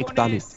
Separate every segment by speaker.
Speaker 1: 41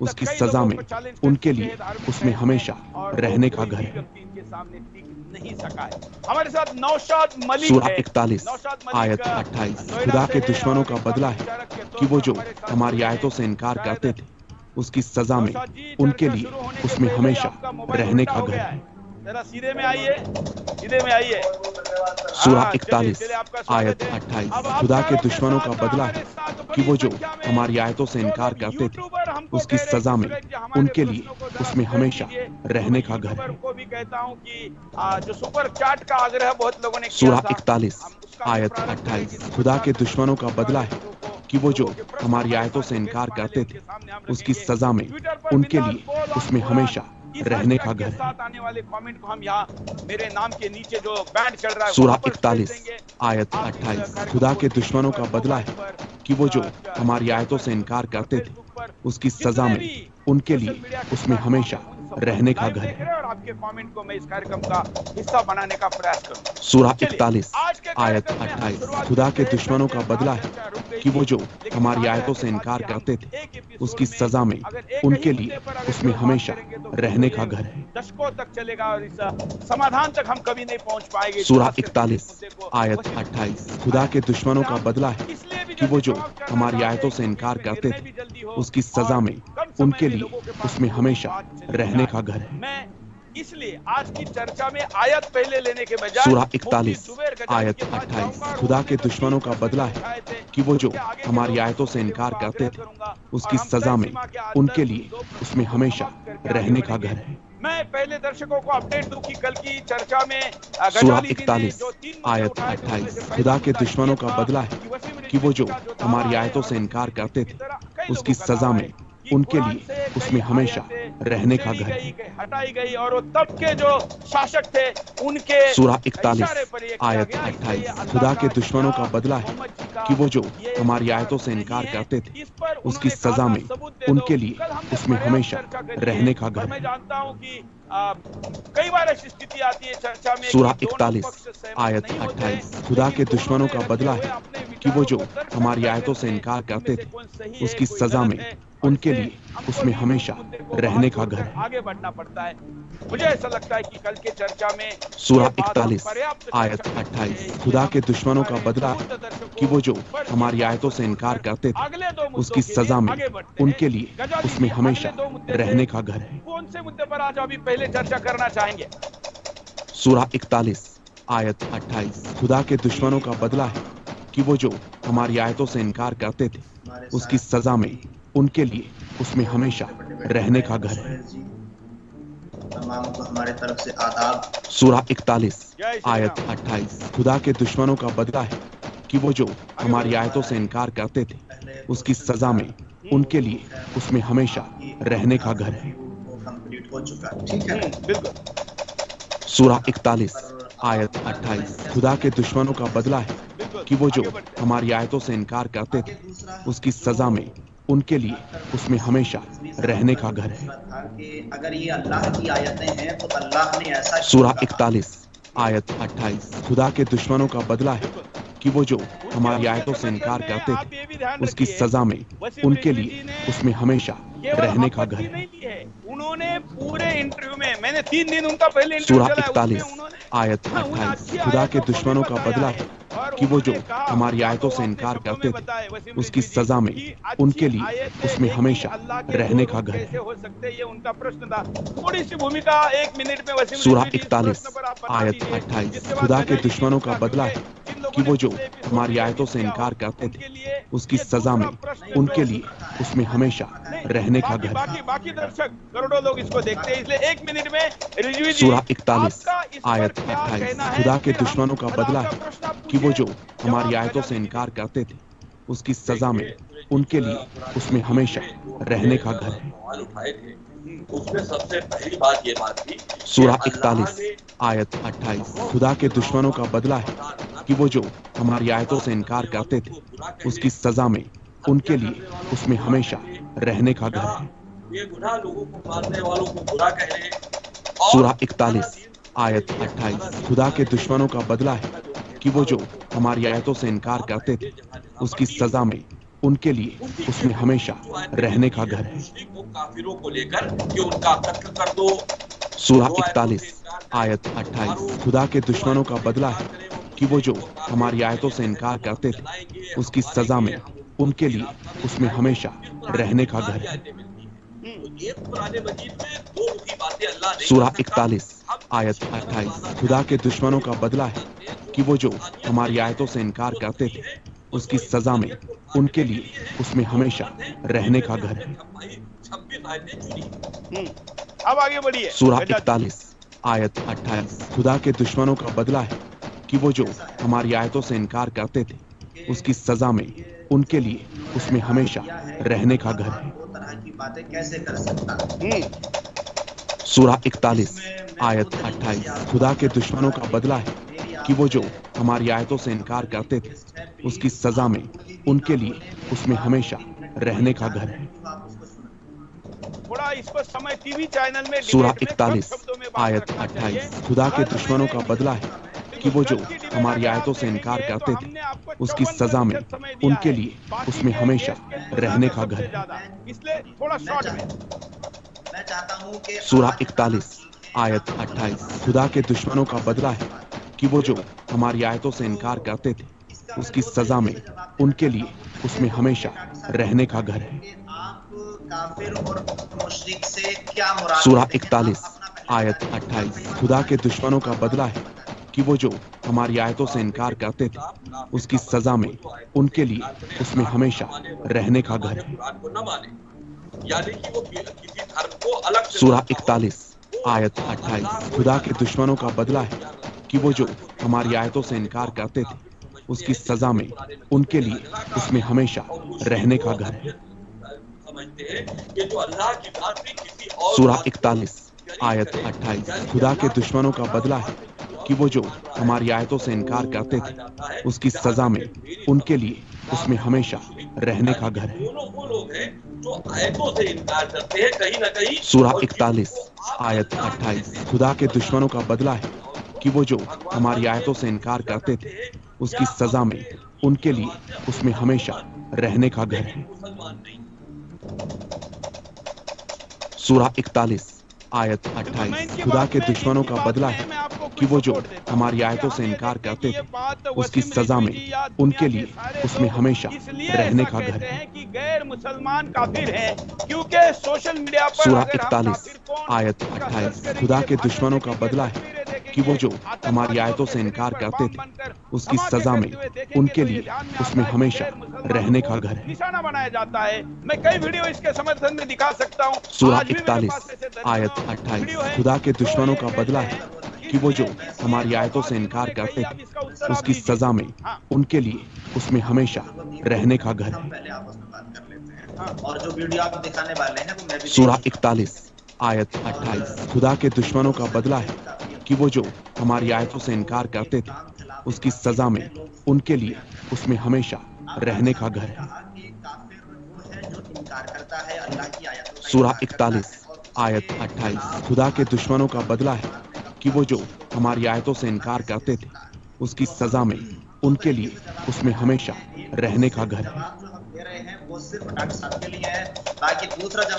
Speaker 1: اس کی سزا میں ان کے لیے اس میں ہمیشہ رہنے کا گھر ہے۔
Speaker 2: ہمارے ساتھ نوشاد ملک
Speaker 1: سورہ
Speaker 2: ہے۔
Speaker 1: 41 آیت 28 خدا کے دشمنوں کا بدلہ ہے کہ وہ جو ہماری آیتوں سے انکار کرتے تھے اس کی سزا میں ان کے لیے اس میں ہمیشہ رہنے کا گھر ہے۔
Speaker 2: ذرا سیدھے میں آئیے، سیدھے میں آئیے۔
Speaker 1: سورہ 41 آیت 28 خدا کے دشمنوں کا بدلہ ہے کہ وہ جو ہماری آیتوں سے انکار کرتے تھے اس کی سزا میں ان کے لیے اس میں ہمیشہ رہنے کا گھر ہے۔
Speaker 2: کو بھی کہتا ہوں کہ جو سپر چاٹ کا آگرہ بہت لوگوں نے کیا
Speaker 1: سورہ
Speaker 2: تھا،
Speaker 1: 41 آیت 28 خدا کے دشمنوں کا بدلہ ہے کہ وہ جو ہماری آیتوں سے انکار کرتے تھے اس کی سزا میں ان کے لیے اس میں ہمیشہ رہنے کا گھر ہے۔
Speaker 2: آنے والے کامنٹ کو ہم یہاں میرے نام کے نیچے جو بینڈ چل رہا ہے
Speaker 1: سورہ 41 آیت 28 خدا کے دشمنوں کا بدلہ ہے کہ وہ جو ہماری آیتوں سے انکار کرتے تھے اس کی سزا میں ان کے لیے اس میں ہمیشہ رہنے کا گھر ہے۔
Speaker 2: اور آپ کے کامنٹ کو میں اس کارکرم کا حصہ بنانے کا پریاس کروں گا۔
Speaker 1: سورہ 41 آیت 28 خدا کے دشمنوں کا بدلہ ہے کہ وہ جو ہماری آیتوں سے انکار کرتے تھے اس کی سزا میں ان کے لیے اس میں ہمیشہ رہنے کا گھر ہے۔
Speaker 2: دشکوں تک چلے گا اور اس سمادھان تک ہم کبھی نہیں پہنچ پائیں گے۔
Speaker 1: سورہ 41 آیت 28 خدا کے دشمنوں کا بدلہ ہے کہ وہ جو ہماری آیتوں سے انکار کرتے تھے اس کی سزا میں ان کے لیے اس میں ہمیشہ رہنے کا گھر ہے۔
Speaker 2: میں اس لیے آج کی چرچا میں آیت پہلے لینے کے بجائے
Speaker 1: سورہ 41 آیت 28 خدا کے دشمنوں کا بدلہ ہے کہ وہ جو ہماری آیتوں سے انکار کرتے تھے اس کی سزا میں ان کے لیے اس میں ہمیشہ رہنے کا گھر ہے۔
Speaker 2: میں پہلے درشکوں کو اپڈیٹ دوں کہ کل کی چرچا میں
Speaker 1: سورہ 41 آیت 28 خدا کے دشمنوں کا بدلہ ہے کہ وہ جو ہماری آیتوں سے انکار کرتے تھے اس کی سزا میں ان کے لیے اس میں ہمیشہ رہنے کا گھر ہے۔
Speaker 2: ہٹائی گئی اور وہ تب کے جو شاشک تھے ان کے
Speaker 1: سورہ 41 آیت 28 خدا کے دشمنوں کا بدلہ ہے کہ وہ جو ہماری آیتوں سے انکار کرتے تھے اس کی سزا میں ان کے لیے اس میں ہمیشہ رہنے کا گھر ہے۔
Speaker 2: میں جانتا ہوں کہ کئی بار ایسی استھتی آتی ہے چرچا میں
Speaker 1: سورہ 41 آیت 28 خدا کے دشمنوں کا بدلہ ہے کہ وہ جو ہماری آیتوں سے انکار کرتے تھے اس کی سزا میں ان کے لیے اس میں ہمیشہ رہنے کا گھر ہے۔
Speaker 2: آگے بڑھنا پڑتا ہے۔ مجھے ایسا لگتا ہے کہ کل کے چرچا میں
Speaker 1: سورہ 41 آیت 28 خدا کے دشمنوں کا بدلہ ہے کہ وہ جو ہماری آیتوں سے انکار کرتے تھے اس کی سزا میں ان کے لیے اس میں ہمیشہ رہنے کا گھر ہے۔
Speaker 2: کون سے مدے پر آج ابھی پہلے چرچا کرنا چاہیں گے؟
Speaker 1: سورہ 41 آیت 28 خدا کے دشمنوں کا بدلہ ہے کہ وہ جو ہماری آیتوں سے انکار کرتے تھے اس کی سزا میں ان کے لیے اس میں ہمیشہ رہنے کا گھر ہے۔
Speaker 3: تمام کو ہمارے طرف سے آداب۔
Speaker 1: سورہ 41 آیت 28 خدا کے دشمنوں کا بدلہ ہے کہ وہ جو ہماری آیتوں سے انکار کرتے تھے اس کی سزا میں ان کے لیے اس میں ہمیشہ رہنے کا گھر ہے۔
Speaker 3: کمپلیٹ ہو چکا ہے، ٹھیک ہے؟
Speaker 2: بالکل۔
Speaker 1: سورہ 41 آیت 28 خدا کے دشمنوں کا بدلہ ہے کہ وہ جو ہماری آیتوں سے انکار کرتے تھے اس کی سزا میں ان کے لیے اس میں ہمیشہ رہنے کا گھر ہے۔
Speaker 3: اگر یہ اللہ کی آیتیں ہیں تو اللہ نے ایسا
Speaker 1: سورہ 41 آیت 28 خدا کے دشمنوں کا بدلہ ہے کہ وہ جو ہماری آیتوں سے انکار کرتے تھے اس کی سزا میں ان کے لیے اس میں ہمیشہ رہنے کا گھر ہے۔
Speaker 2: انہوں نے پورے انٹرویو میں نے 3 دن ان کا پہلے
Speaker 1: سورہ 41 آیت 28 خدا کے دشمنوں کا بدلہ ہے کہ وہ جو ہماری آیتوں سے انکار کرتے تھے اس کی سزا میں ان کے لیے اس میں ہمیشہ رہنے کا گھر ہے۔
Speaker 2: ہو سکتے یہ ان کا پرشن تھا۔ تھوڑی سی بھومکا 1 منٹ میں وسیم
Speaker 1: سورہ 41 آیت 28 خدا کے دشمنوں کا بدلہ ہے کہ وہ جو ہماری آیتوں سے انکار کرتے تھے اس کی سزا میں ان کے لیے اس میں ہمیشہ رہنے کا گھر ہے۔
Speaker 2: باقی درشک کروڑوں لوگ اس کو دیکھتے ہیں، اس لیے 1 منٹ میں
Speaker 1: سورہ 41 آیت 28 خدا کے دشمنوں کا بدلہ ہے کہ وہ جو ہماری آیتوں سے انکار کرتے تھے اس کی سزا میں ان کے لیے اس میں ہمیشہ رہنے کا گھر ہے۔
Speaker 4: اس میں سب سے پہلی بات یہ بات تھی
Speaker 1: سورہ 41 آیت 28 خدا کے دشمنوں کا بدلہ ہے کہ وہ جو ہماری آیتوں سے انکار کرتے تھے اس کی سزا میں ان کے لیے اس میں ہمیشہ رہنے کا گھر ہے۔
Speaker 4: یہ گناہ لوگوں کو ماننے والوں کو برا کہے۔
Speaker 1: سورہ 41 آیت 28 خدا کے دشمنوں کا بدلہ ہے کہ وہ جو ہماری آیتوں سے انکار کرتے تھے اس کی سزا میں ان کے لیے اس میں ہمیشہ رہنے کا گھر ہے۔
Speaker 4: مشرک و کافروں کو لے کر کہ ان کا قتل کر دو،
Speaker 1: سورہ 41 آیت 28 خدا کے دشمنوں کا بدلہ ہے کہ وہ جو ہماری آیتوں سے انکار کرتے تھے اس کی سزا میں ان کے لیے اس میں ہمیشہ رہنے کا گھر ہے۔
Speaker 4: ایک قرآن مجید میں دو رخی باتیں اللہ نے
Speaker 1: سورہ 41 آیت 28 خدا کے دشمنوں کا بدلہ ہے کہ وہ جو ہماری آیتوں سے انکار کرتے تھے اس کی سزا میں ان کے لیے اس میں ہمیشہ رہنے کا گھر ہے۔
Speaker 4: 26 آیتیں چنی۔
Speaker 2: اب آگے بڑھیے
Speaker 1: سورہ 41 آیت 28 خدا کے دشمنوں کا بدلہ ہے کہ وہ جو ہماری آیتوں سے انکار کرتے تھے اس کی سزا میں ان کے لیے اس میں ہمیشہ رہنے کا گھر ہے۔
Speaker 3: دو طرح کی باتیں کیسے کر سکتا؟
Speaker 1: سورہ 41 آیت 28 خدا کے دشمنوں کا بدلہ ہے کہ وہ جو ہماری آیتوں سے انکار کرتے تھے اس کی سزا میں ان کے لیے اس میں ہمیشہ رہنے کا گھر ہے۔
Speaker 2: تھوڑا اس پر سمے ٹی وی چینل میں
Speaker 1: سورہ
Speaker 2: ڈیبیٹ میں کم
Speaker 1: 41
Speaker 2: شبدوں میں بات
Speaker 1: آیت
Speaker 2: کرنا
Speaker 1: 28
Speaker 2: چاہیے۔
Speaker 1: خدا کے
Speaker 2: آج
Speaker 1: دشمنوں کا
Speaker 2: میں نے
Speaker 1: بدلہ ہے کہ وہ جو ہماری آیتوں سے انکار کرتے تھے اس کی سزا میں ان کے لیے اس میں ہمیشہ رہنے کا گھر ہے۔
Speaker 2: اس لیے تھوڑا شارٹ میں
Speaker 3: میں چاہتا ہوں کہ
Speaker 1: سورہ 41 آیت 28 خدا کے دشمنوں کا بدلہ ہے کہ وہ جو ہماری آیتوں سے انکار کرتے تھے اس کی سزا میں ان کے لیے اس میں ہمیشہ رہنے کا گھر ہے۔
Speaker 3: آپ کافر اور مشرک سے کیا مراد
Speaker 1: سورہ
Speaker 3: لیتے ہیں؟
Speaker 1: 41 آیت 28 خدا کے دشمنوں کا بدلہ ہے کہ وہ جو ہماری آیتوں سے انکار کرتے تھے اس کی سزا میں ان کے لیے اس میں ہمیشہ رہنے کا گھر ہے۔
Speaker 4: قرآن کو نہ مانے، یعنی کہ وہ کسی دھرم کو الگ سے
Speaker 1: سورہ 41 آیت 28 خدا کے دشمنوں کا بدلہ ہے کہ وہ جو ہماری آیتوں سے انکار کرتے تھے اس کی سزا میں ان کے لیے اس میں ہمیشہ رہنے کا گھر ہے۔
Speaker 4: سمجھتے ہیں کہ جو اللہ کی ذات بھی کسی اور
Speaker 1: سورہ 41 آیت 28 خدا کے دشمنوں کا بدلہ ہے کہ وہ جو ہماری آیتوں سے انکار کرتے تھے اس کی سزا میں ان کے لیے اس میں ہمیشہ رہنے کا گھر ہے۔
Speaker 4: دونوں وہ لوگ ہیں جو آیتوں سے انکار کرتے ہیں کہیں نہ کہیں۔
Speaker 1: سورہ 41 آیت 28 خدا کے دشمنوں کا بدلہ ہے کہ وہ جو ہماری آیتوں سے انکار کرتے تھے اس کی سزا میں ان کے لیے اس میں ہمیشہ رہنے کا گھر ہے۔
Speaker 4: مسلمان نہیں۔
Speaker 1: سورہ 41 آیت 28 خدا کے دشمنوں کا بدلہ ہے کہ وہ جو ہماری آیتوں سے انکار کرتے تھے اس کی سزا میں ان کے لیے اس میں ہمیشہ رہنے کا گھر ہے۔
Speaker 2: کہ غیر مسلمان کافر ہیں کیونکہ سوشل میڈیا پر
Speaker 1: سورہ
Speaker 2: اگر ہم
Speaker 1: 41
Speaker 2: کافر کون
Speaker 1: آیت 28 خدا کے دشمنوں کا بدلہ ہے کہ وہ جو ہماری آیتوں سے انکار کرتے تھے اس کی سزا میں ان کے لیے اس میں ہمیشہ رہنے کا گھر ہے۔
Speaker 2: نشانہ بنایا جاتا ہے۔ میں کئی ویڈیو اس کے سمرتھن میں دکھا سکتا ہوں۔
Speaker 1: سورہ
Speaker 2: آج بھی میرے
Speaker 1: 41
Speaker 2: پاس ایسے درجنوں
Speaker 1: آیت 28
Speaker 2: ویڈیو ہیں
Speaker 1: خدا کے
Speaker 2: جو
Speaker 1: دشمنوں
Speaker 2: یہ
Speaker 1: کا
Speaker 2: کہتے
Speaker 1: بدلہ
Speaker 2: ہیں
Speaker 1: ہے کہ وہ جو ہماری آیتوں سے انکار کرتے تھے اس کی سزا میں ان کے لیے اس میں ہمیشہ رہنے کا گھر ہے۔
Speaker 3: پہلے آپس میں بات کر لیتے ہیں اور جو ویڈیو آپ دکھانے والے ہیں وہ میں بھی
Speaker 1: سورہ 41 آیت 28 خدا کے دشمنوں کا بدلہ ہے کہ وہ جو ہماری آیتوں سے انکار کرتے تھے اس کی سزا میں ان کے لیے اس میں ہمیشہ رہنے کا گھر ہے۔ سورہ 41 آیت 28 خدا کے دشمنوں کا بدلہ ہے کہ وہ جو ہماری آیتوں سے انکار کرتے تھے اس کی سزا میں ان کے لیے اس میں ہمیشہ رہنے کا گھر ہے۔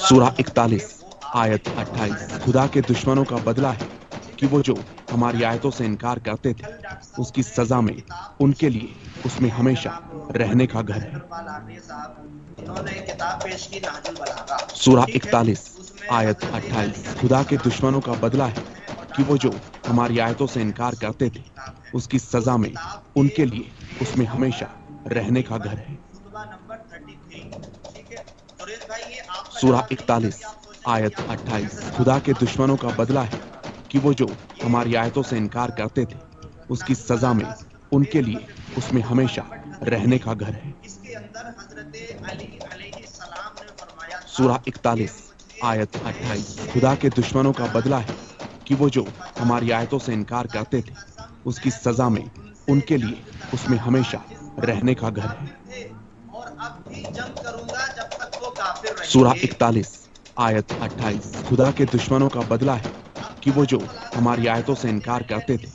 Speaker 1: سورہ 41 آیت 28 خدا کے دشمنوں کا بدلہ ہے کہ وہ جو ہماری آیتوں سے انکار کرتے تھے اس کی سزا میں ان کے لیے اس میں ہمیشہ رہنے کا گھر ہے۔ سورہ 41 آیت 28 خدا کے دشمنوں کا بدلہ ہے کہ وہ جو ہماری آیتوں سے انکار کرتے تھے اس کی سزا میں ان کے لیے اس میں ہمیشہ رہنے کا گھر ہے۔ سورہ 41 آیت 28 خدا کے دشمنوں کا بدلہ ہے کہ وہ جو ہماری آیتوں سے انکار کرتے تھے اس کی سزا میں ان کے لیے اس میں ہمیشہ رہنے کا گھر ہے۔ سورہ 41 آیت 28 خدا کے دشمنوں کا بدلہ ہے کہ وہ جو ہماری آیتوں سے انکار کرتے تھے اس کی سزا میں ان کے لیے اس میں ہمیشہ رہنے کا گھر ہے۔ سورہ 41 آیت 28 خدا کے دشمنوں کا بدلہ ہے کہ وہ جو ہماری آیتوں سے انکار کرتے تھے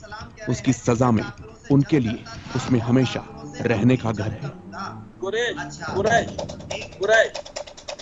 Speaker 1: اس کی سزا میں ان کے لیے اس میں ہمیشہ رہنے کا گھر ہے۔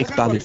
Speaker 1: 41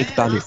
Speaker 1: 41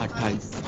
Speaker 1: 28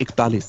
Speaker 1: 41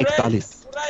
Speaker 1: 41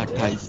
Speaker 1: 28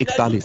Speaker 1: 41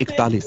Speaker 1: 41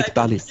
Speaker 1: 41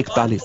Speaker 1: 41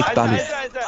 Speaker 1: 41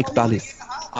Speaker 1: 41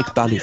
Speaker 1: 41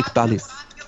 Speaker 1: 41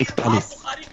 Speaker 1: 41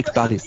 Speaker 1: 41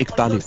Speaker 1: 41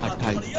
Speaker 1: 28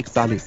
Speaker 1: 41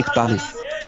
Speaker 1: 41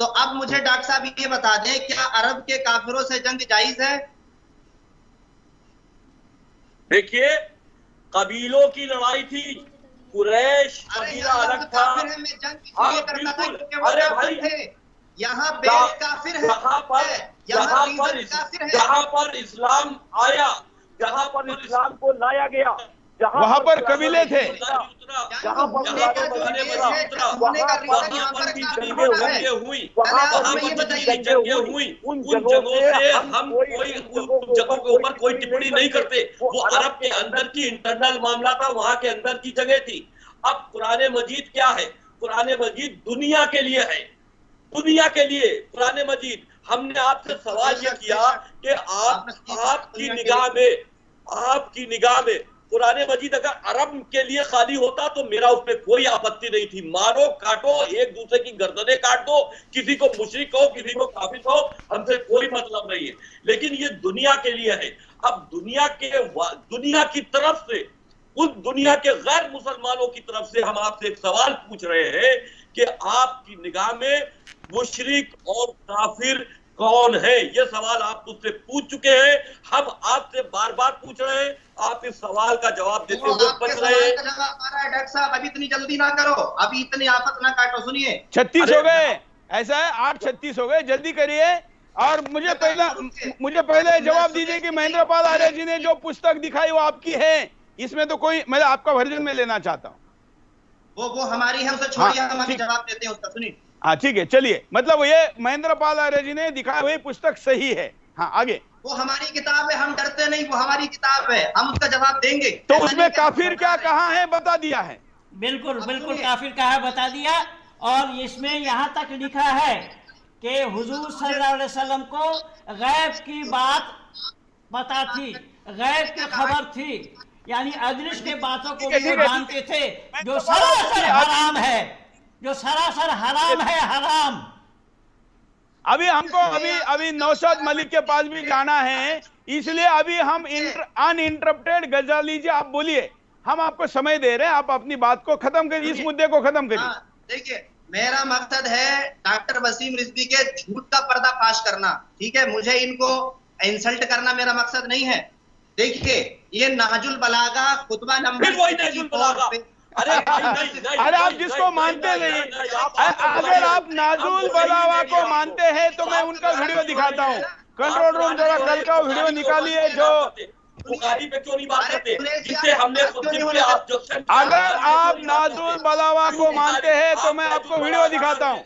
Speaker 3: تو اب مجھے ڈاکٹر صاحب یہ بتا دیں کیا عرب کے کافروں سے جنگ جائز ہے؟
Speaker 4: دیکھیے قبیلوں کی لڑائی تھی، قریش قبیلہ الگ تھا. ہاں بالکل. ارے بھائی
Speaker 3: یہاں بیس کافر ہے،
Speaker 4: جہاں پر اسلام آیا، جہاں پر اسلام کو لایا گیا،
Speaker 2: وہاں پر قبیلے تھے.
Speaker 4: جہاں پر جنگیں ہوئی، ان جگہوں سے ہم ان جگہوں کے اوپر کوئی ٹپڑی نہیں کرتے. وہ عرب کے اندر کی انٹرنل معاملہ تھا، وہاں کے اندر کی جگہ تھی. اب قرآن مجید کیا ہے؟ قرآن مجید دنیا کے لیے ہے، دنیا کے لیے قرآن مجید. ہم نے آپ سے سوال یہ کیا کہ آپ کی نگاہ میں قرآن مجید اگر عرب کے لیے خالی ہوتا تو میرا اس پہ کوئی آپتی نہیں تھی. مارو کاٹو، ایک دوسرے کی گردنیں کاٹ دو، کسی کو مشرک ہو کسی کو کافر ہو، ہم سے کوئی مطلب نہیں ہے. لیکن یہ دنیا کے لیے ہے. اب دنیا کی طرف سے، ان دنیا کے غیر مسلمانوں کی طرف سے ہم آپ سے ایک سوال پوچھ رہے ہیں کہ آپ کی نگاہ میں مشرک اور کافر کون ہے؟ یہ سوال آپ مجھ سے پوچھ چکے ہیں، ہم آپ سے بار بار پوچھ رہے ہیں، آپ اس سوال کا جواب دیتے ہوئے بچ رہے ہیں.
Speaker 3: ڈاکٹر صاحب ابھی اتنی جلدی نہ کرو، ابھی اتنی آفت نہ کاٹو. سنیے
Speaker 2: 36 ہو گئے، ایسا ہے 8:36 ہو گئے، جلدی کریے. اور مجھے پہلے جواب دیجئے کہ مہندر پال آریہ جی نے جو پستک دکھائی وہ آپ کی ہے؟ اس میں تو کوئی، میں آپ کا ورژن میں لینا چاہتا ہوں.
Speaker 3: وہ ہماری ہے، اسے چھوڑیے، ہم ابھی جواب دیتے ہیں اس کا. سنیے
Speaker 2: ہاں ٹھیک ہے، چلیے. مطلب یہ مہندر پال آریہ جی نے دکھائی ہوئی پستک صحیح ہے. ہاں آگے.
Speaker 3: وہ ہماری کتاب ہے، ہم ڈرتے نہیں، وہ ہماری کتاب ہے، ہم اس کا جواب دیں گے.
Speaker 2: تو اس میں کافر کیا کہاں ہے بتا دیا ہے.
Speaker 5: بالکل بالکل کافر کہا ہے بتا دیا. اور اس میں یہاں تک لکھا ہے کہ حضور صلی اللہ علیہ وسلم کو غیب کی بات پتا تھی، غیب کی خبر تھی، یعنی ادرش کے باتوں کو بھی وہ جانتے تھے جو سراسر حرام ہے، جو سراسر حرام ہے، حرام.
Speaker 2: ابھی ہم کو ابھی نوشاد ملک کے پاس بھی جانا ہے، اس لیے ابھی ہم ان انٹرپٹیڈ غزالی جی آپ بولیے، ہم آپ کو سمے دے رہے ہیں، آپ اپنی بات کو ختم کریے، اس مدعے کو ختم کریے.
Speaker 3: دیکھیے میرا مقصد ہے ڈاکٹر وسیم رضوی کے جھوٹ کا پردہ فاش کرنا. ٹھیک ہے، مجھے ان کو انسلٹ کرنا میرا مقصد نہیں ہے. دیکھیے یہ نہج البلاغہ خطبہ نمبر،
Speaker 2: ارے آپ جس کو مانتے نہیں، اگر آپ نہج البلاغہ کو مانتے ہیں تو میں ان کا ویڈیو دکھاتا ہوں. کنٹرول روم ذرا کل کا ویڈیو نکالیے جو
Speaker 4: بخاری پہ کیوں نہیں بات کرتے جس سے ہم نے
Speaker 2: اگر آپ نہج البلاغہ کو مانتے ہیں تو میں آپ کو ویڈیو دکھاتا ہوں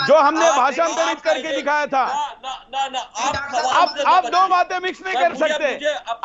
Speaker 2: جو ہم نے بھاشن درج کر کے دکھایا تھا. آپ دو باتیں مکس نہیں کر سکتے.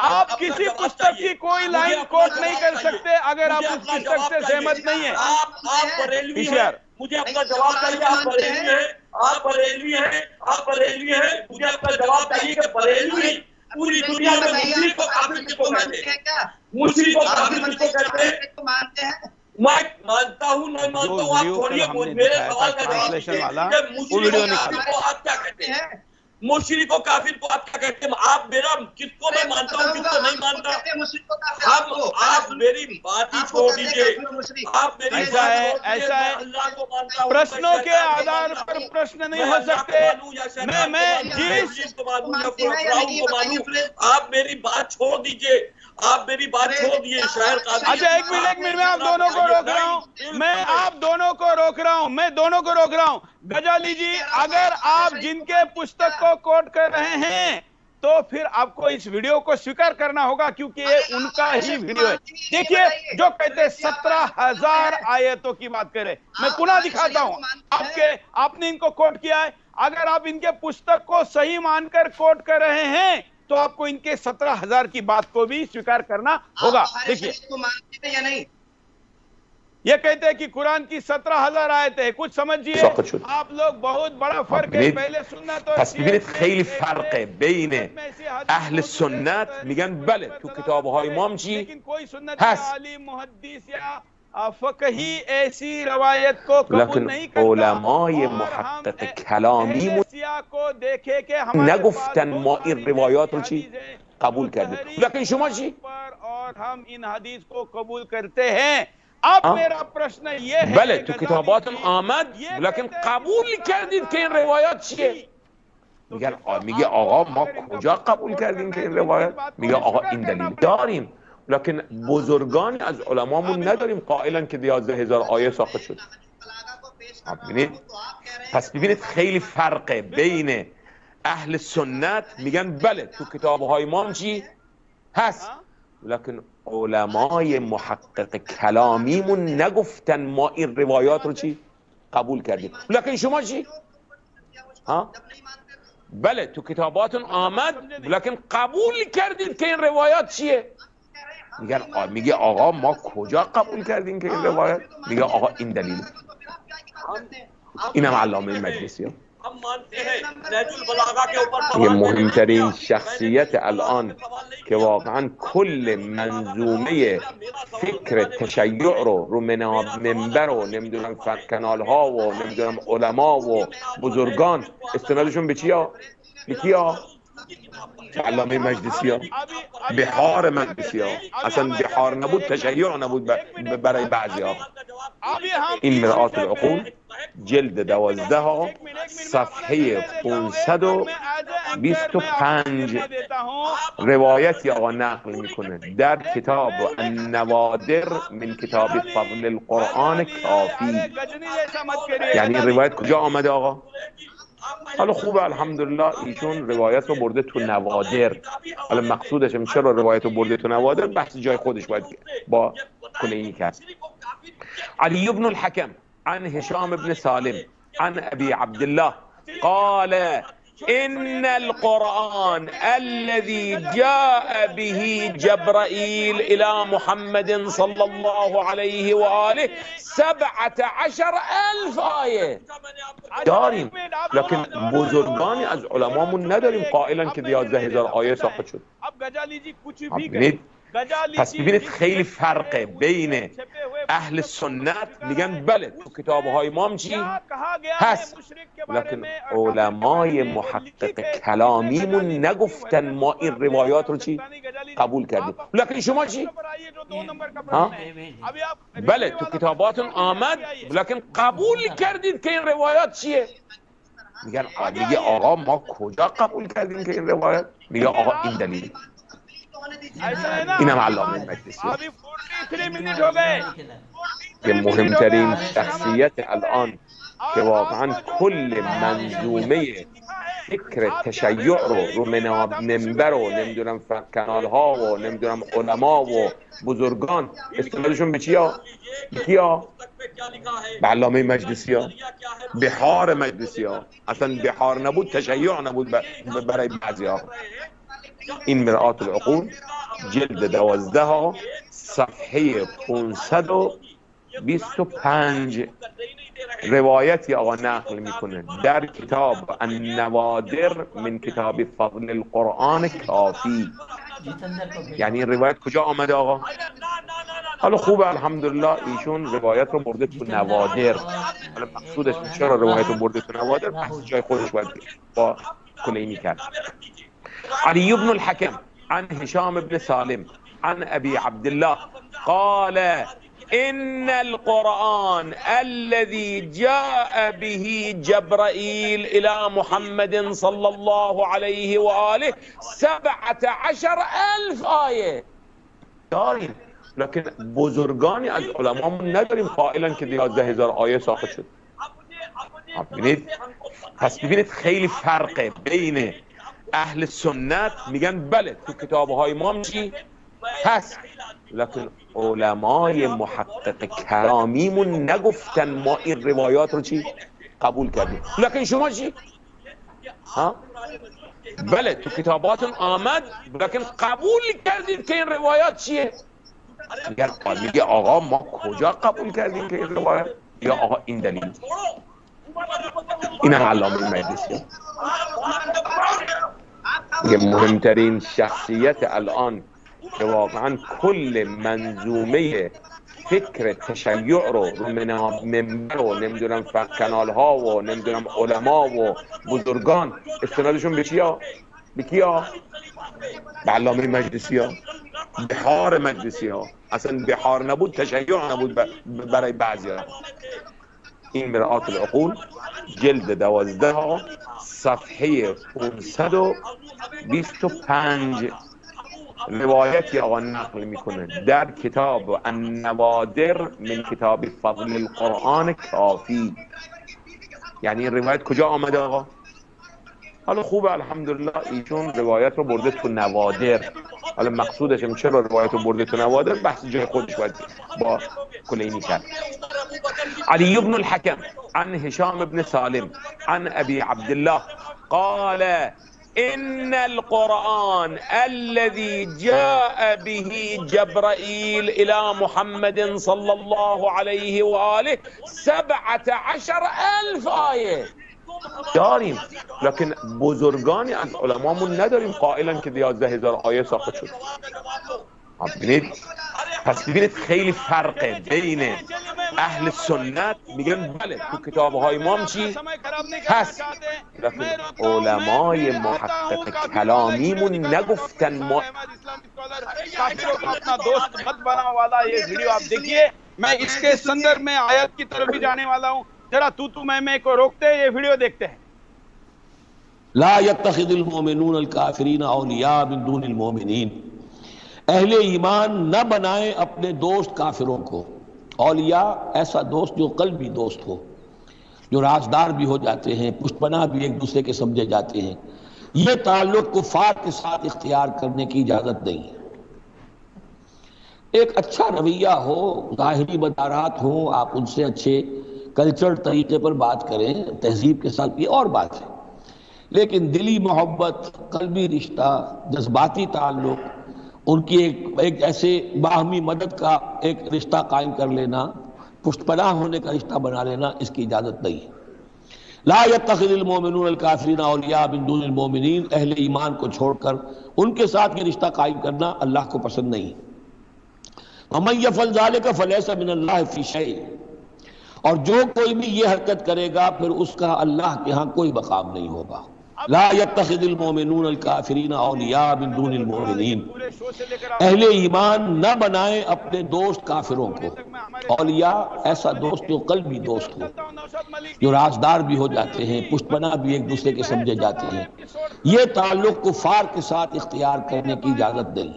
Speaker 2: آپ کسی پستک کی کوئی لائن کوٹ نہیں کر سکتے اگر آپ اس پستک سے سہمت نہیں ہیں.
Speaker 4: آپ بریلوی ہیں، مجھے اپنا جواب چاہیے. آپ بریلوی ہیں، آپ بریلوی ہیں، آپ بریلوی ہیں، مجھے اپنا جواب چاہیے کہ بریلوی پوری دنیا میں مشرک کو کافر کس کو کہتے ہیں؟ مشرک کو کافر کس کو کہتے ہیں؟ میں مانتا ہوں نہیں مانتا ہوں، آپ چھوڑیے میرے سوال کا جواب دیجیے کہ مشرک و کافر کو آپ کیا کہتے ہیں؟ مشرک و کافر کو آپ کیا کہتے ہیں؟ آپ میرا کس کو میں مانتا ہوں کس کو نہیں مانتا؟ آپ میری بات ہی چھوڑ دیجیے، آپ میری
Speaker 2: ایسا ہے
Speaker 4: اللہ کو مانتا ہوں.
Speaker 2: پرشنوں کے آدھار پر پرشن نہیں ہو سکتے. میں جس
Speaker 4: کو مانوں، آپ میری بات چھوڑ دیجیے، آپ میری بات چھوڑ دیجیے. شاعر قادری،
Speaker 2: اچھا ایک منٹ میں آپ دونوں کو روک رہا ہوں، میں آپ دونوں کو روک رہا ہوں. غزالی جی اگر آپ جن کے پستک کو کوٹ کر رہے ہیں تو پھر آپ کو اس ویڈیو کو سویکار کرنا ہوگا کیونکہ یہ ان کا ہی ویڈیو ہے. دیکھیے جو کہتے ہیں 17,000 آیتوں کی بات کرے، میں پناہ دکھاتا ہوں آپ نے ان کو کوٹ کیا ہے. اگر آپ ان کے پستک کو صحیح مان کر کوٹ کر رہے ہیں تو آپ کو ان کے 17,000 کی بات کو بھی سویکار کرنا ہوگا. دیکھیے یہ کہتے ہیں کہ قرآن کی 17,000 آیتیں، کچھ سمجھیے آپ لوگ بہت بڑا فرق ہے. پہلے سنت اور
Speaker 1: پس ببینید خیلی فرقه بین اهل سنت میگن بله تو کتابهای امام چی
Speaker 2: لیکن کوئی سنت عالم محدث یا فقہی ایسی روایت کو قبول نہیں کرتا.
Speaker 1: علمای محقق کلامی
Speaker 2: کو دیکھے کہ ہمارے
Speaker 1: نگفتن ما این روایات رو چی قبول کردیم، لیکن شما چی؟
Speaker 2: اور ہم ان حدیث کو قبول کرتے ہیں. اب میرا پرشن یہ ہے
Speaker 1: بله تو کتاباتون آمد لیکن قبول کردید که این روایات چیه؟ میگه آقا ما کجا قبول کردیم که این روایت؟ میگه آقا این دلیل داریم لیکن بزرگانی از علمامون نداریم قائلن که 11,000 آیه ساخته شد. ببینید پس ببینید خیلی فرقه بین اهل سنت میگن بله تو کتابهای ما چی هست لیکن علمای محقق کلامیمون نگفتن ما این روایات رو چی قبول کردیم. لیکن شما چی؟ بله تو کتاباتون آمد لیکن قبول کردید که این روایات چیه؟ میگه آقا ما کجا قبول کردیم که این روایت؟ میگه آقا این دلیل. اینم علامه مجلسی ها. یہ مهمترین شخصیت الان که واقعا کل منظومه فکر تشیع رو منبر و نمیدونم کانال ها و نمیدونم علما و بزرگان استنادشون به چیا؟ به کیا؟ علامه مجلسی ها، بحار مجلسی ها. اصلا بحار نبود تشیع نبود برای بعضی ها. این مرآت العقول جلد 12 ها صفحه 525 روایتی آقا نقل میکنه در کتاب النوادر من کتاب فضل القرآن کافی. یعنی این روایت کجا آمده آقا؟ حالا خوبه الحمدلله ایشون روایت رو برده تو نوادر. حالا مقصودش هم چرا روایت رو برده تو نوادر بحث جای خودش باید با کلینی کرد. علی بن الحکم عن هشام بن سالم عن ابي عبد الله قال ان القرآن الذي جاء به جبرائيل الى محمد صلى الله عليه وآله 17,000 آیه داریم لیکن بزرگانی از علمامون نداریم قائلن که 11,000 آیه ساخته شد. پس ببینید خیلی فرقه بین اهل سنت میگن بله تو کتابهای ما چی هست لیکن علمای محقق کلامیمون نگفتن ما این روایات رو چی قبول کردیم. لیکن شما چی؟ بله تو کتاباتون آمد لیکن قبول کردید که این روایات چیه؟ میگه آقا ما کجا قبول کردیم که این روایت؟ میگه آقا این دلیل. اینم علامه مجلسی. یه مهمترین شخصیت الان که واقعا کل منظومه فکر تشیع رو منبر و نمیدونم کانال ها و نمیدونم علما و بزرگان استنادشون به چیا؟ به کیا؟ به علامه مجلسی ها، بحار مجلسی ها. اصلا بحار نبود تشیع نبود برای بعضی ها. این مرآت العقول جلد 12 ها صفحه 525 روایتی آقا نقل میکنه در کتاب النوادر من کتاب فضل القرآن کافی. یعنی این روایت کجا آمده آقا؟ حالا خوبه الحمدلله ایشون روایت رو برده تو نوادر. حالا مقصودش چرا روایت رو برده تو نوادر بحث جای خودش باید با کلینی کرد. علی بن الحکم عن هشام بن سالم عن ابي عبد الله قال ان القرآن الذي جاء به جبرائيل الى محمد صلى الله عليه وآله 17,000 آیه داریم لیکن بزرگانی از علمامون نداریم قائلن که 11,000 آیه ساخته شد. پس ببینید خیلی فرقه بین اهل سنت میگن بله تو کتابهای ما چی هست لیکن علمای محقق کلامیمون نگفتن ما این روایات رو چی قبول کردیم. لیکن شما چی؟ بله تو کتاباتون آمد لیکن قبول کردید که این روایات چیه؟ میگه آقا ما کجا قبول کردیم که این روایات؟ یا آقا این دلیل. اینم علامه مجلسی. یه مهمترین شخصیت الان که واقعا کل منظومه فکر تشیع رو منبر و نمیدونم کانال ها و نمیدونم علما و بزرگان استنادشون به چیا؟ به کیا؟ به علامه مجلسی ها، بحار مجلسی ها، اصلا بحار نبود تشیع نبود برای بعضی ها. این مرآت العقول جلد 12 صفحه 525 روایتی آقا نقل میکنه در کتاب النوادر من کتاب فضل القرآن کافی. یعنی این روایت کجا آمده آقا؟ حالا خوبه الحمدلله ایشون روایت رو برده تو نوادر. حالا مقصودش هم چرا روایت رو برده تو نوادر بحث جای خودش باید با کلینی کرد. علی بن الحکم عن هشام بن سالم عن ابي عبد الله قال ان القرآن الذي جاء به جبرائيل الى محمد صلى الله عليه وآله 17,000 آیه داریم، لکن بزرگانی از علمامون نداریم قائلا که 11,000 آیه ساخته شد. ببینید، پس ببینید خیلی فرقه بین اهل سنت میگن بله تو کتابهای ما چی هست، لیکن علمای محقق کلامیمون نگفتن ما.
Speaker 2: اپنا دوست مت بنا والا یہ ویڈیو آپ دیکھیے، میں اس کے سندر میں آیت کی طرف بھی جانے والا ہوں، ذرا تو میں کو روکتے یہ ویڈیو دیکھتے ہیں.
Speaker 6: لا يتخذ المؤمنون الکافرین اولیاء من دون المؤمنین، اہل ایمان نہ بنائیں اپنے دوست کافروں کو اولیاء، ایسا دوست جو قلبی دوست ہو، جو رازدار بھی ہو جاتے ہیں، پشت پناہ بھی ایک دوسرے کے سمجھے جاتے ہیں. یہ تعلق کفار کے ساتھ اختیار کرنے کی اجازت نہیں ہے. ایک اچھا رویہ ہو، ظاہری مدارات ہوں، آپ ان سے اچھے کلچر طریقے پر بات کریں، تہذیب کے ساتھ، یہ اور بات ہے. لیکن دلی محبت، قلبی رشتہ، جذباتی تعلق، ان کی ایک ایسے باہمی مدد کا ایک رشتہ قائم کر لینا، پشت پناہ ہونے کا رشتہ بنا لینا، اس کی اجازت نہیں ہے. لا يتخذ المؤمنون الکافرین اولیاء من دون المؤمنین، اہل ایمان کو چھوڑ کر ان کے ساتھ یہ رشتہ قائم کرنا اللہ کو پسند نہیں ہے. ومن يفعل ذلك فليس من اللہ فی شیء، اور جو کوئی بھی یہ حرکت کرے گا پھر اس کا اللہ کے ہاں کوئی مقام نہیں ہوگا. لا يتخذ المؤمنون الکافرین اولیاء من دون المؤمنین، اہل ایمان نہ بنائیں اپنے دوست کافروں کو اولیاء، ایسا دوست جو قلبی دوست ہو، جو رازدار بھی ہو جاتے ہیں، پشت پناہ بھی ایک دوسرے کے سمجھے جاتے ہیں. یہ تعلق کفار کے ساتھ اختیار کرنے کی اجازت نہیں.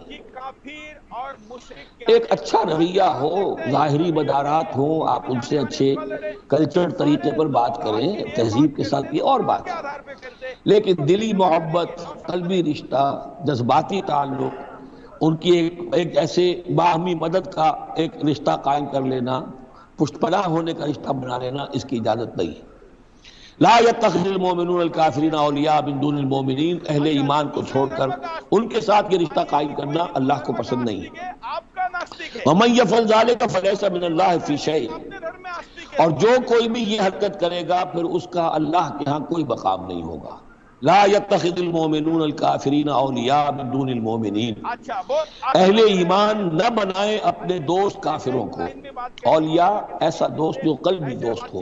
Speaker 6: ایک اچھا رویہ ہو، ظاہری مدارات ہوں، آپ ان سے اچھے کلچر طریقے پر بات کریں، تہذیب کے ساتھ، یہ اور بات ہے. لیکن دلی محبت، قلبی رشتہ، جذباتی تعلق، ان کی ایک ایسے باہمی مدد کا ایک رشتہ قائم کر لینا، پشت پناہ ہونے کا رشتہ بنا لینا، اس کی اجازت نہیں ہے. لا يتخذ المؤمنون الکافرین اولیاء من دون المؤمنین، اہل ایمان کو چھوڑ کر ان کے ساتھ یہ رشتہ قائم کرنا اللہ کو پسند نہیں ہے. ومن يفعل ذلك فليس من اللہ فی شیء، اور جو کوئی بھی یہ حرکت کرے گا پھر اس کا اللہ کے ہاں کوئی مقام نہیں ہوگا. لا يتخذ المؤمنون الکافرین اولیاء من دون المؤمنین، اہل ایمان نہ بنائیں اپنے دوست کافروں کو اولیاء، ایسا دوست جو قلبی دوست ہو،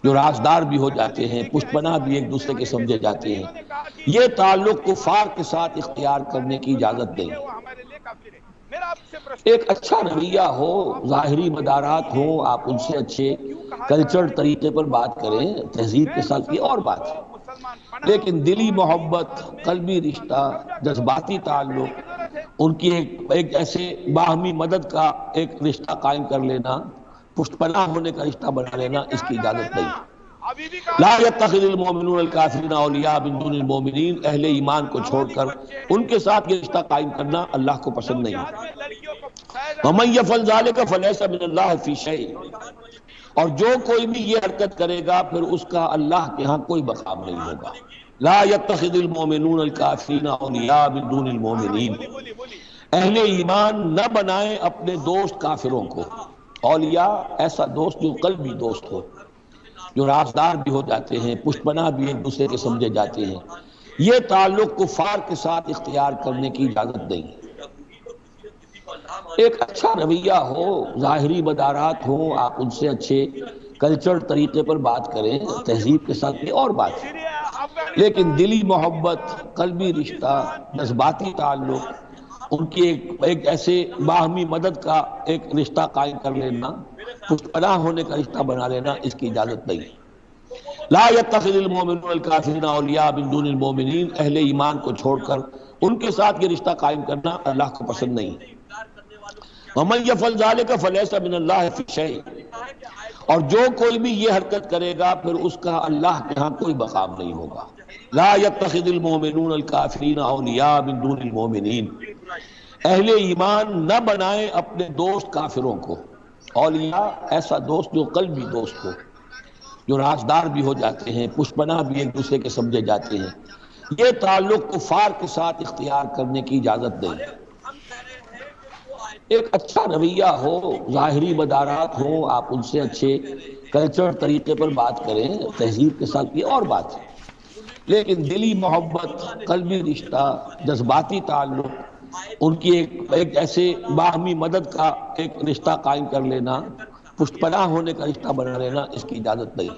Speaker 6: جو رازدار بھی ہو جاتے ہیں، پشت پناہ بھی ایک دوسرے کے سمجھے جاتے ہیں. یہ تعلق کفار کے ساتھ اختیار کرنے کی اجازت نہیں. ایک اچھا رویہ ہو، ظاہری مدارات ہوں، آپ ان سے اچھے کلچر طریقے پر بات کریں، تہذیب کے ساتھ، یہ اور بات ہے. لیکن دلی محبت، قلبی رشتہ، جذباتی تعلق، ان کی ایک ایسے باہمی مدد کا ایک رشتہ قائم کر لینا، پشت پناہ ہونے کا رشتہ بنا لینا، اس کی اجازت نہیں. لا يتخذ المؤمنون الکافرین اولیاء من دون المؤمنین، اہل ایمان کو چھوڑ کر ان کے ساتھ یہ رشتہ قائم کرنا اللہ کو پسند نہیں. ومن يفعل ذلك فليس من اللہ فی شیء، اور جو کوئی بھی یہ حرکت کرے گا پھر اس کا اللہ کے ہاں کوئی مقام نہیں ہوگا. لا يتخذ المؤمنون الکافرین اولیاء من دون المؤمنین، اہل ایمان نہ بنائیں اپنے دوست کافروں کو اولیاء، ایسا دوست جو قلبی دوست ہو، جو رازدار بھی ہو جاتے ہیں، پشت پناہ بھی ایک دوسرے کے سمجھے جاتے ہیں. یہ تعلق کفار کے ساتھ اختیار کرنے کی اجازت نہیں. ایک اچھا رویہ ہو، ظاہری مدارات ہوں، آپ ان سے اچھے کلچر طریقے پر بات کریں، تہذیب کے ساتھ، یہ اور بات ہے. لیکن دلی محبت، قلبی رشتہ، جذباتی تعلق، ان کی ایک ایسے باہمی مدد کا ایک رشتہ قائم کر لینا، پشت پناہ ہونے کا رشتہ بنا لینا، اس کی اجازت نہیں۔ لا يتخذ المؤمنون الکافرین اولیاء من دون المؤمنین، اہل ایمان کو چھوڑ کر ان کے ساتھ یہ رشتہ قائم کرنا اللہ کو پسند نہیں۔ ومن یفعل ذلک فلیس من اللہ فی شیء، اور جو کوئی بھی یہ حرکت کرے گا پھر اس کا اللہ کے ہاں کوئی مقام نہیں ہوگا۔ لا يتخذ المؤمنون الکافرین اولیاء من دون المؤمنین، اہل ایمان نہ بنائیں اپنے دوست کافروں کو اولیاء، ایسا دوست جو قلبی دوست ہو، جو رازدار بھی ہو جاتے ہیں، پشت پناہ بھی ایک دوسرے کے سمجھے جاتے ہیں۔ یہ تعلق کفار کے ساتھ اختیار کرنے کی اجازت نہیں۔ ایک اچھا رویہ ہو، ظاہری مدارات ہوں، آپ ان سے اچھے کلچر طریقے پر بات کریں، تہذیب کے ساتھ، یہ اور بات ہے، لیکن دلی محبت، قلبی رشتہ، جذباتی تعلق، ان کی ایک ایسے باہمی مدد کا ایک رشتہ قائم کر لینا، پشت پناہ ہونے کا رشتہ بنا لینا، اس کی اجازت نہیں۔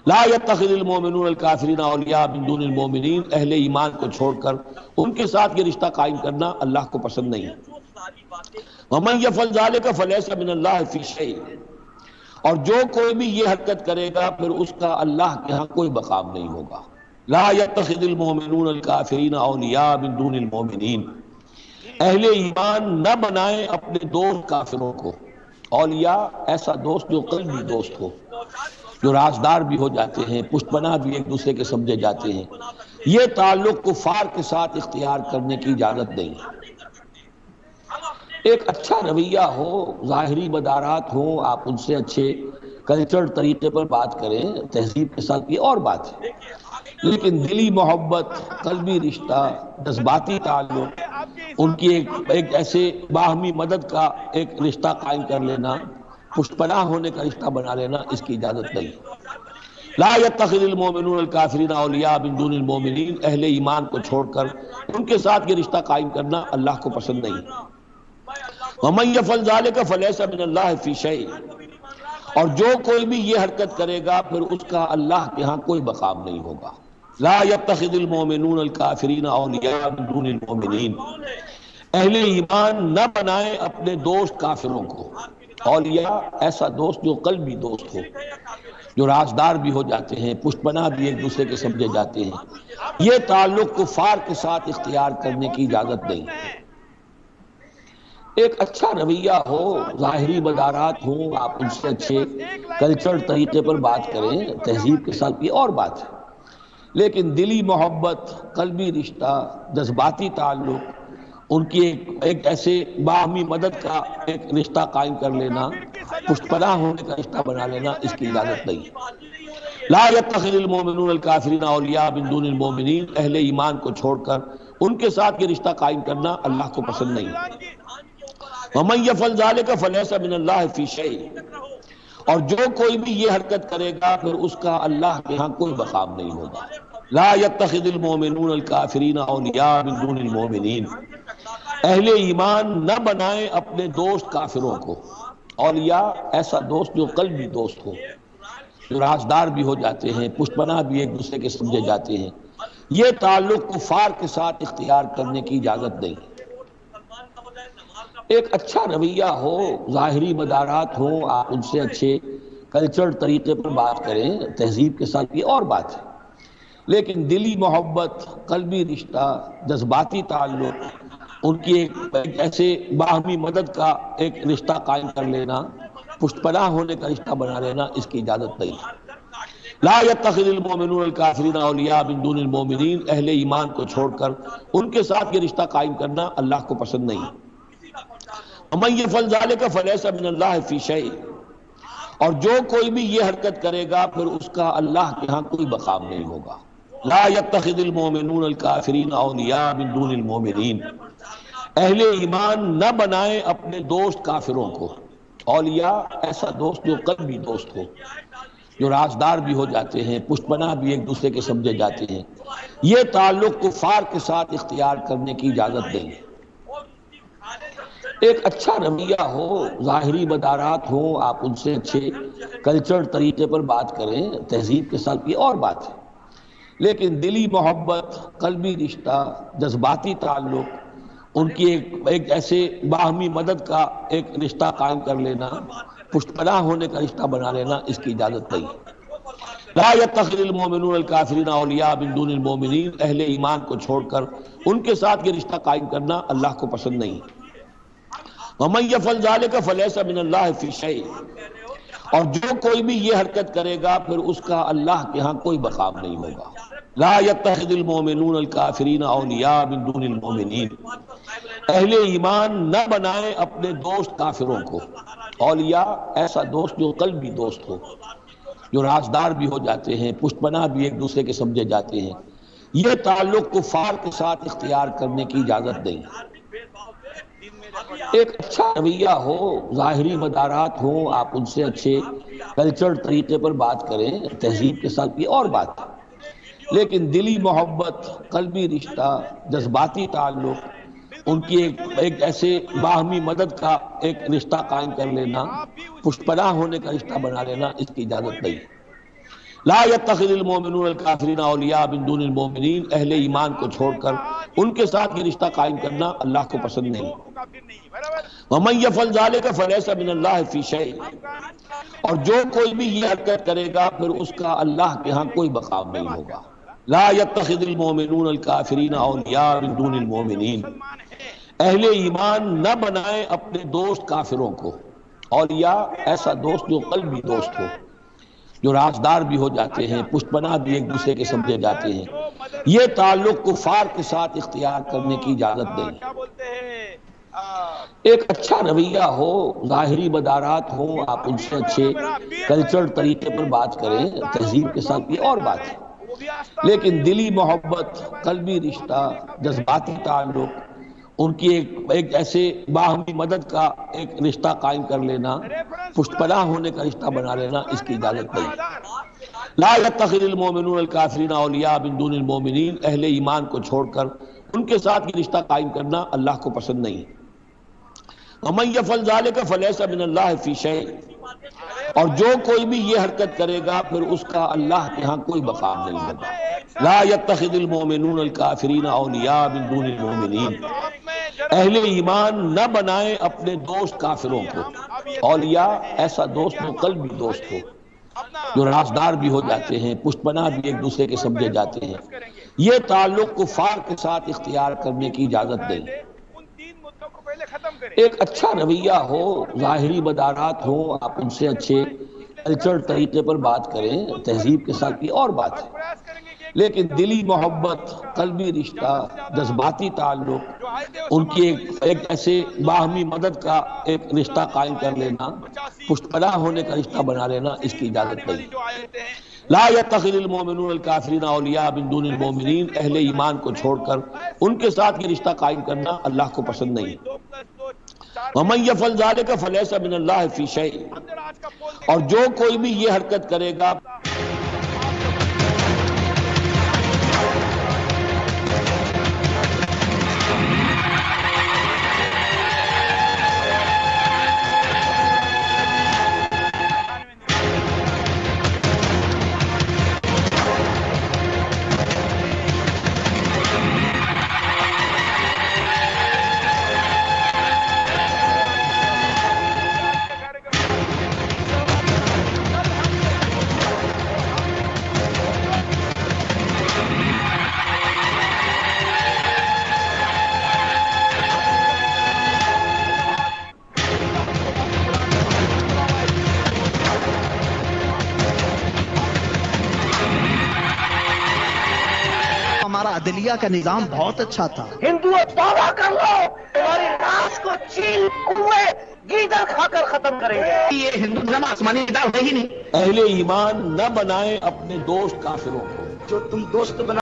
Speaker 6: لا يتخذ المؤمنون الکافرین اولیاء من دون المؤمنین، اہل ایمان کو چھوڑ کر ان کے ساتھ یہ رشتہ قائم کرنا اللہ کو پسند نہیں۔ ومن یفعل ذلک فلیس من اللہ فی شیء، اور جو کوئی بھی یہ حرکت کرے گا پھر اس کا اللہ کے ہاں کوئی مقام نہیں ہوگا۔ لا يتخذ المؤمنون الکافرین اولیاء من دون المؤمنین، اہل ایمان نہ بنائیں اپنے دوست کافروں کو اولیاء، ایسا دوست جو قلبی دوست ہو، جو رازدار بھی ہو جاتے ہیں، پشت پناہ بھی ایک دوسرے کے سمجھے جاتے ہیں۔ یہ تعلق کفار کے ساتھ اختیار کرنے کی اجازت نہیں۔ ایک اچھا رویہ ہو، ظاہری مدارات ہوں، آپ ان سے اچھے کلچر طریقے پر بات کریں، تہذیب کے ساتھ، یہ اور بات ہے، لیکن دلی محبت، قلبی رشتہ، جذباتی تعلق، ان کی ایک ایسے باہمی مدد کا ایک رشتہ قائم کر لینا، پشت پناہ ہونے کا رشتہ بنا لینا، اس کی اجازت نہیں۔ لا يتخذ المؤمنون الکافرین اولیاء من دون المؤمنین، اہل ایمان کو چھوڑ کر ان کے ساتھ یہ رشتہ قائم کرنا اللہ کو پسند نہیں۔ ومن یفعل ذلک فلیس من اللہ فی شیء، اور جو کوئی بھی یہ حرکت کرے گا پھر اس کا اللہ کے ہاں کوئی مقام نہیں ہوگا۔ لا يتخذ المؤمنون الکافرین اولیاء من دون المؤمنین، اہل ایمان نہ بنائیں اپنے دوست کافروں کو اولیاء، ایسا دوست جو قلبی دوست ہو، جو رازدار بھی ہو جاتے ہیں، پشت پناہ بھی ایک دوسرے کے سمجھے جاتے ہیں۔ یہ تعلق کفار کے ساتھ اختیار کرنے کی اجازت نہیں۔ ایک اچھا رویہ ہو، ظاہری مدارات ہوں، آپ ان سے اچھے کلچر طریقے پر بات کریں، تہذیب کے ساتھ، یہ اور بات ہے، لیکن دلی محبت، قلبی رشتہ، جذباتی تعلق، ان کی ایک ایسے باہمی مدد کا ایک رشتہ قائم کر لینا، پشت پناہ ہونے کا رشتہ بنا لینا، اس کی اجازت نہیں۔ لا يتخذ المؤمنون الکافرین اولیاء من دون المؤمنین، اہل ایمان کو چھوڑ کر ان کے ساتھ یہ رشتہ قائم کرنا اللہ کو پسند نہیں۔ ومن یفعل ذلک فلیس من اللہ فی شیء، اور جو کوئی بھی یہ حرکت کرے گا پھر اس کا اللہ کے ہاں کوئی مقام نہیں ہوگا۔ لا يتخذ المؤمنون الکافرین اولیاء من دون المؤمنین، اہل ایمان نہ بنائیں اپنے دوست کافروں کو اولیاء، ایسا دوست جو قلبی دوست ہو، جو رازدار بھی ہو جاتے ہیں، پشت پناہ بھی ایک دوسرے کے سمجھے جاتے ہیں۔ یہ تعلق کفار کے ساتھ اختیار کرنے کی اجازت نہیں۔ ایک اچھا رویہ ہو، ظاہری مدارات ہوں، آپ ان سے اچھے کلچر طریقے پر بات کریں، تہذیب کے ساتھ، یہ اور بات ہے، لیکن دلی محبت، قلبی رشتہ، جذباتی تعلق، ان کی ایک ایسے باہمی مدد کا ایک رشتہ قائم کر لینا، پشت پناہ ہونے کا رشتہ بنا لینا، اس کی اجازت نہیں۔ لا يتخذ المؤمنون الکافرین اولیاء من دون المؤمنین، اہل ایمان کو چھوڑ کر ان کے ساتھ یہ رشتہ قائم کرنا اللہ کو پسند نہیں۔ ومن یفعل ذلک فلیس من اللہ فی شیء، اور جو کوئی بھی یہ حرکت کرے گا پھر اس کا اللہ کے ہاں کوئی مقام نہیں ہوگا۔ لا يتخذ المؤمنون الکافرین اولیاء من دون المؤمنین، اہل ایمان نہ بنائیں اپنے دوست کافروں کو اولیاء، ایسا دوست جو قلبی دوست ہو، جو رازدار بھی ہو جاتے ہیں، پشت پناہ بھی ایک دوسرے کے سمجھے جاتے ہیں۔ یہ تعلق کفار کے ساتھ اختیار کرنے کی اجازت نہیں۔ ایک اچھا رویہ ہو، ظاہری مدارات ہوں، آپ ان سے اچھے کلچر طریقے پر بات کریں، تہذیب کے ساتھ، یہ اور بات ہے، لیکن دلی محبت، قلبی رشتہ، جذباتی تعلق، ان کی ایک ایسے باہمی مدد کا ایک رشتہ قائم کر لینا، پشت پناہ ہونے کا رشتہ بنا لینا، اس کی اجازت نہیں۔ لا يتخذ المؤمنون الکافرین اولیاء من دون المؤمنین، اہل ایمان کو چھوڑ کر ان کے ساتھ یہ رشتہ قائم کرنا اللہ کو پسند نہیں۔ ومن یفعل ذلک فلیس من اللہ فی شیء، اور جو کوئی بھی یہ حرکت کرے گا پھر اس کا اللہ کے ہاں کوئی مقام نہیں ہوگا۔ لا يتخذ المؤمنون الکافرین اولیاء من دون المؤمنین، اہل ایمان نہ بنائے اپنے دوست کافروں کو، اولیاء ایسا دوست جو قلبی دوست ہو، جو رازدار بھی ہو جاتے ہیں، پشت پناہ بھی ایک دوسرے کے سمجھے جاتے ہیں۔ یہ تعلق کفار کے ساتھ اختیار کرنے کی اجازت نہیں۔ ایک اچھا رویہ ہو، ظاہری مدارات ہوں، آپ ان سے اچھے کلچر طریقے پر بات کریں، تہذیب کے ساتھ، یہ اور بات ہے، لیکن دلی محبت، قلبی رشتہ، جذباتی تعلق، ان کی ایک ایسے باہمی مدد کا ایک رشتہ قائم کر لینا، پشت پناہ ہونے کا رشتہ بنا لینا، اس کی اجازت نہیں۔ لا يتخذ المؤمنون الکافرین اولیاء من دون المؤمنین، اہل ایمان کو چھوڑ کر ان کے ساتھ یہ رشتہ قائم کرنا اللہ کو پسند نہیں۔ ومن یفعل ذلک فلیس من اللہ فی شیء، اور جو کوئی بھی یہ حرکت کرے گا پھر اس کا اللہ کے ہاں کوئی مقام نہیں ہوگا۔ لا يتخذ المؤمنون الکافرین اولیاء من دون المؤمنین، اہل ایمان نہ بنائے اپنے دوست کافروں کو، اولیاء ایسا دوست جو قلبی دوست ہو، جو رازدار بھی ہو جاتے ہیں، پشت پناہ بھی ایک دوسرے کے سمجھے جاتے ہیں۔ یہ تعلق کفار کے ساتھ اختیار کرنے کی اجازت نہیں۔ ایک اچھا رویہ ہو، ظاہری مدارات ہوں، آپ ان سے اچھے کلچر طریقے پر بات کریں، تہذیب کے ساتھ، یہ اور بات ہے، لیکن دلی محبت، قلبی رشتہ، جذباتی تعلق، ان کی ایک ایسے باہمی مدد کا ایک رشتہ قائم کر لینا، پشت پناہ ہونے کا رشتہ بنا لینا، اس کی اجازت نہیں۔ لا يتخذ المؤمنون الکافرین اولیاء من دون المؤمنین، اہل ایمان کو چھوڑ کر ان کے ساتھ یہ رشتہ قائم کرنا اللہ کو پسند نہیں۔ ومن یفعل ذلک فلیس من اللہ فی شیء، اور جو کوئی بھی یہ حرکت کرے گا پھر اس کا اللہ کے ہاں کوئی مقام نہیں ہوگا۔ لا يتخذ المؤمنون الکافرین اولیاء من دون المؤمنین، اہل ایمان نہ بنائے اپنے دوست کافروں کو، اولیاء ایسا دوست جو قلبی دوست ہو، جو رازدار بھی ہو جاتے ہیں، پشت پناہ بھی ایک دوسرے کے سمجھے جاتے ہیں۔ یہ تعلق کفار کے ساتھ اختیار کرنے کی اجازت نہیں۔ ایک اچھا رویہ ہو، ظاہری مدارات ہوں، آپ ان سے اچھے کلچر طریقے پر بات کریں، تہذیب کے ساتھ، یہ اور بات ہے، لیکن دلی محبت، قلبی رشتہ، جذباتی تعلق، ان کی ایک ایسے باہمی مدد کا ایک رشتہ قائم کر لینا، پشت پناہ ہونے کا رشتہ بنا لینا، اس کی اجازت نہیں۔ لا يتخذ المؤمنون الکافرین اولیاء من دون المؤمنین، اہل ایمان کو چھوڑ کر ان کے ساتھ یہ رشتہ قائم کرنا اللہ کو پسند نہیں۔ ومن یفعل ذلک فلیس من اللہ فی شیء، اور جو کوئی بھی یہ حرکت کرے گا
Speaker 7: ہمارا عدلیہ کا نظام بہت اچھا تھا۔
Speaker 8: ہندو توبہ کر لو، تمہاری ناس کو چیل ہوئے گیدڑ کھا کر ختم کریں گے۔
Speaker 9: یہ ہندوازم آسمانی کتاب ہے ہی نہیں۔
Speaker 6: اہل ایمان نہ بنائے اپنے دوست کافروں کو،
Speaker 8: جو تم دوست بنا